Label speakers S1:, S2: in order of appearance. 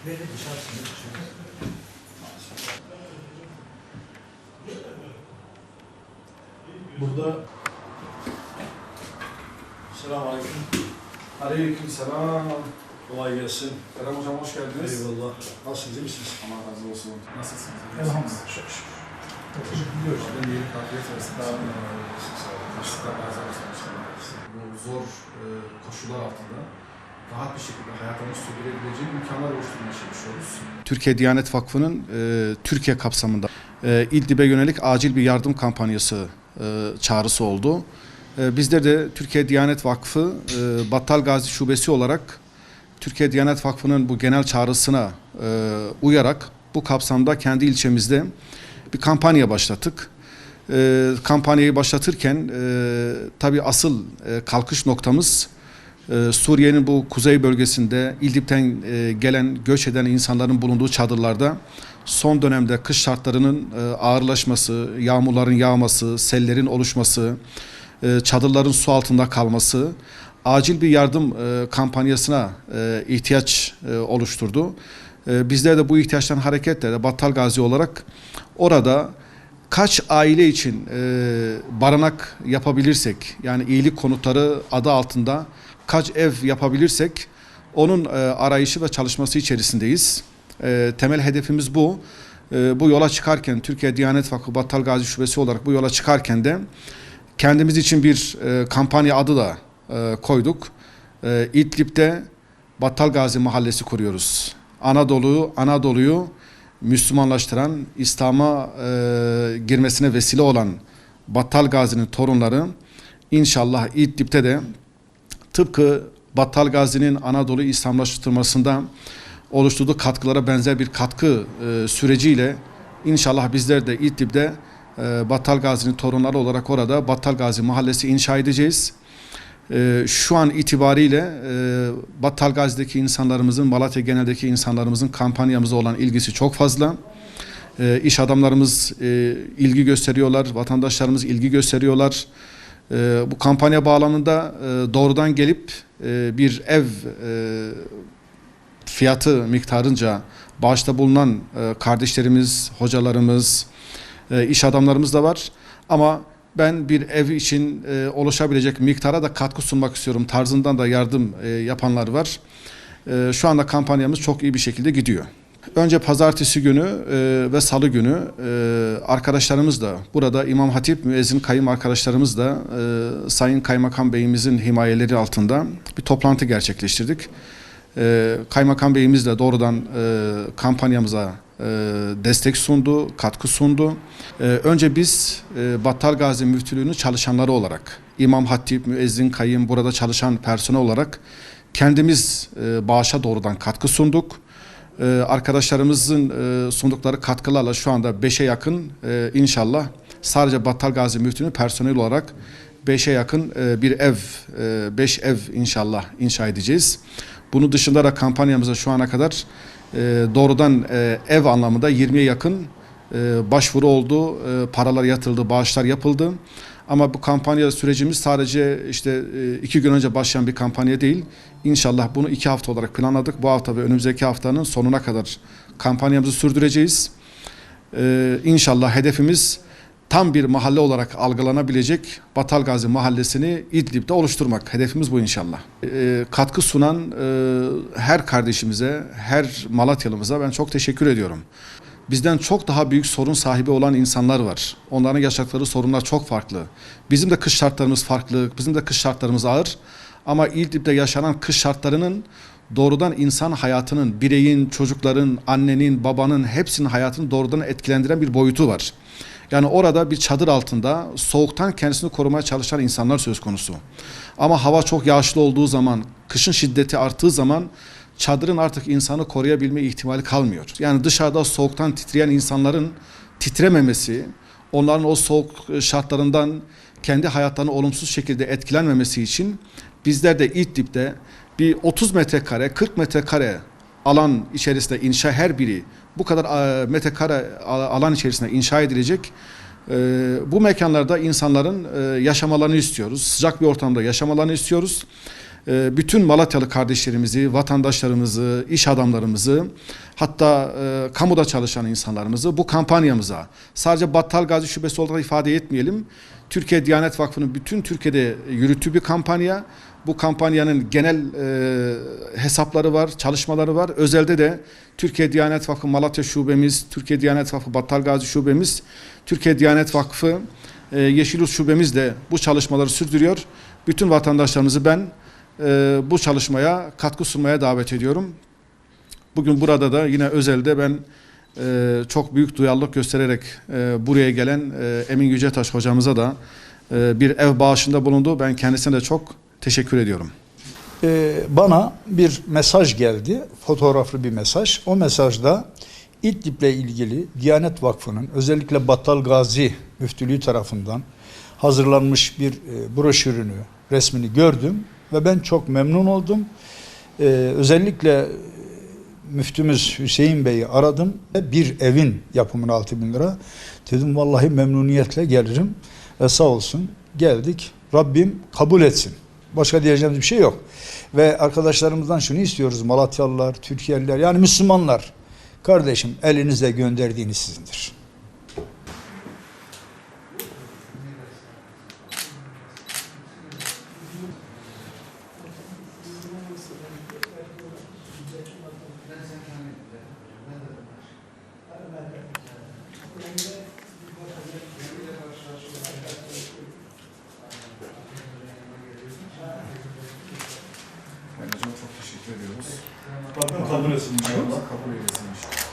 S1: Burada Selamünaleyküm.
S2: Aleykümselam.
S1: Kolay gelsin.
S2: Kerem hocam hoş geldiniz.
S1: Eyvallah. Nasılsınız, iyi misiniz?
S2: Allah razı olsun. Nasılsınız?
S1: Elhamdülillah. Çok şükür. Teşekkür ediyoruz.
S2: Ben iyilik afiyet versin. Bu zor koşullar altında rahat bir şekilde hayatımızı sürdürebileceği imkanlar oluşturmaya çalışıyoruz.
S3: Türkiye Diyanet Vakfı'nın Türkiye kapsamında İdlib'e yönelik acil bir yardım kampanyası çağrısı oldu. Bizler de Türkiye Diyanet Vakfı Battalgazi Şubesi olarak Türkiye Diyanet Vakfı'nın bu genel çağrısına uyarak bu kapsamda kendi ilçemizde bir kampanya başlattık. Kampanyayı başlatırken tabii asıl kalkış noktamız Suriye'nin bu kuzey bölgesinde İdlib'den gelen, göç eden insanların bulunduğu çadırlarda son dönemde kış şartlarının ağırlaşması, yağmurların yağması, sellerin oluşması, çadırların su altında kalması acil bir yardım kampanyasına ihtiyaç oluşturdu. Bizler de bu ihtiyaçtan hareketle Battalgazi olarak orada kaç aile için barınak yapabilirsek, yani iyilik konutları adı altında kaç ev yapabilirsek onun arayışı ve çalışması içerisindeyiz. Temel hedefimiz bu. Bu yola çıkarken Türkiye Diyanet Vakfı Battalgazi Şubesi olarak bu yola çıkarken de kendimiz için bir kampanya adı da koyduk. İdlib'de Battalgazi Mahallesi kuruyoruz. Anadolu'yu Müslümanlaştıran, İslam'a girmesine vesile olan Battalgazi'nin torunları inşallah İdlib'de de tıpkı Battalgazi'nin Anadolu İslamlaştırmasında oluşturduğu katkılara benzer bir katkı süreciyle inşallah bizler de İdlib'de Battalgazi'nin torunları olarak orada Battalgazi Mahallesi inşa edeceğiz. Şu an itibariyle Battalgazi'deki insanlarımızın, Malatya geneldeki insanlarımızın kampanyamıza olan ilgisi çok fazla. İş adamlarımız ilgi gösteriyorlar, vatandaşlarımız ilgi gösteriyorlar. Bu kampanya bağlamında doğrudan gelip bir ev fiyatı miktarınca bağışta bulunan kardeşlerimiz, hocalarımız, iş adamlarımız da var. Ama ben bir ev için oluşabilecek miktara da katkı sunmak istiyorum tarzından da yardım yapanlar var. Şu anda kampanyamız çok iyi bir şekilde gidiyor. Önce pazartesi günü ve salı günü arkadaşlarımız da burada İmam Hatip, müezzin kayım arkadaşlarımız da Sayın Kaymakam Beyimizin himayeleri altında bir toplantı gerçekleştirdik. Kaymakam Beyimiz de doğrudan kampanyamıza destek sundu, katkı sundu. Önce biz Battalgazi Müftülüğü'nün çalışanları olarak, İmam Hatip, müezzin kayım, burada çalışan personel olarak kendimiz bağışa doğrudan katkı sunduk. Arkadaşlarımızın sundukları katkılarla şu anda 5'e yakın inşallah sadece Battalgazi Müftülüğü personel olarak 5'e yakın bir ev, 5 ev inşallah inşa edeceğiz. Bunun dışında da kampanyamıza şu ana kadar doğrudan ev anlamında 20'ye yakın başvuru oldu, paralar yatırıldı, bağışlar yapıldı. Ama bu kampanya sürecimiz sadece işte 2 gün önce başlayan bir kampanya değil. İnşallah bunu 2 hafta olarak planladık. Bu hafta ve önümüzdeki haftanın sonuna kadar kampanyamızı sürdüreceğiz. İnşallah hedefimiz tam bir mahalle olarak algılanabilecek Battalgazi Mahallesi'ni İdlib'de oluşturmak. Hedefimiz bu inşallah. Katkı sunan her kardeşimize, her Malatyalımıza ben çok teşekkür ediyorum. Bizden çok daha büyük sorun sahibi olan insanlar var. Onların yaşadıkları sorunlar çok farklı. Bizim de kış şartlarımız farklı, bizim de kış şartlarımız ağır. Ama İdlib'de yaşanan kış şartlarının doğrudan insan hayatının, bireyin, çocukların, annenin, babanın hepsinin hayatını doğrudan etkilendiren bir boyutu var. Yani orada bir çadır altında soğuktan kendisini korumaya çalışan insanlar söz konusu. Ama hava çok yağışlı olduğu zaman, kışın şiddeti arttığı zaman çadırın artık insanı koruyabilme ihtimali kalmıyor. Yani dışarıda soğuktan titreyen insanların titrememesi, onların o soğuk şartlarından kendi hayatlarını olumsuz şekilde etkilenmemesi için bizler de İdlib'de bir 30 metrekare, 40 metrekare alan içerisinde inşa her biri bu kadar metrekare alan içerisinde inşa edilecek bu mekanlarda insanların yaşamalarını istiyoruz. Sıcak bir ortamda yaşamalarını istiyoruz. bütün Malatyalı kardeşlerimizi, vatandaşlarımızı, iş adamlarımızı, hatta kamuda çalışan insanlarımızı bu kampanyamıza sadece Battalgazi Şubesi olarak ifade etmeyelim. Türkiye Diyanet Vakfı'nın bütün Türkiye'de yürüttüğü bir kampanya. Bu kampanyanın genel hesapları var, çalışmaları var. Özelde de Türkiye Diyanet Vakfı Malatya Şubemiz, Türkiye Diyanet Vakfı Battalgazi Şubemiz, Türkiye Diyanet Vakfı Yeşilyurt Şubemiz de bu çalışmaları sürdürüyor. Bütün vatandaşlarımızı ben bu çalışmaya katkı sunmaya davet ediyorum. Bugün burada da yine özelde ben çok büyük duyarlılık göstererek buraya gelen Emin Yücetaş hocamıza da bir ev bağışında bulundu. Ben kendisine de çok teşekkür ediyorum.
S4: Bana bir mesaj geldi, fotoğraflı bir mesaj. O mesajda İdlib'le ilgili Diyanet Vakfı'nın özellikle Battalgazi Müftülüğü tarafından hazırlanmış bir broşürünü, resmini gördüm ve ben çok memnun oldum. Özellikle müftümüz Hüseyin Bey'i aradım. Bir evin yapımına 6.000 lira. Dedim vallahi memnuniyetle gelirim. Ve sağ olsun geldik. Rabbim kabul etsin. Başka diyeceğimiz bir şey yok. Ve arkadaşlarımızdan şunu istiyoruz. Malatyalılar, Türkiye'liler yani Müslümanlar. Kardeşim elinizle gönderdiğiniz sizindir.
S2: Hocam çok teşekkür ediyoruz.
S1: Rabbim kabul etsin inşallah.
S2: Kabul eylesin inşallah.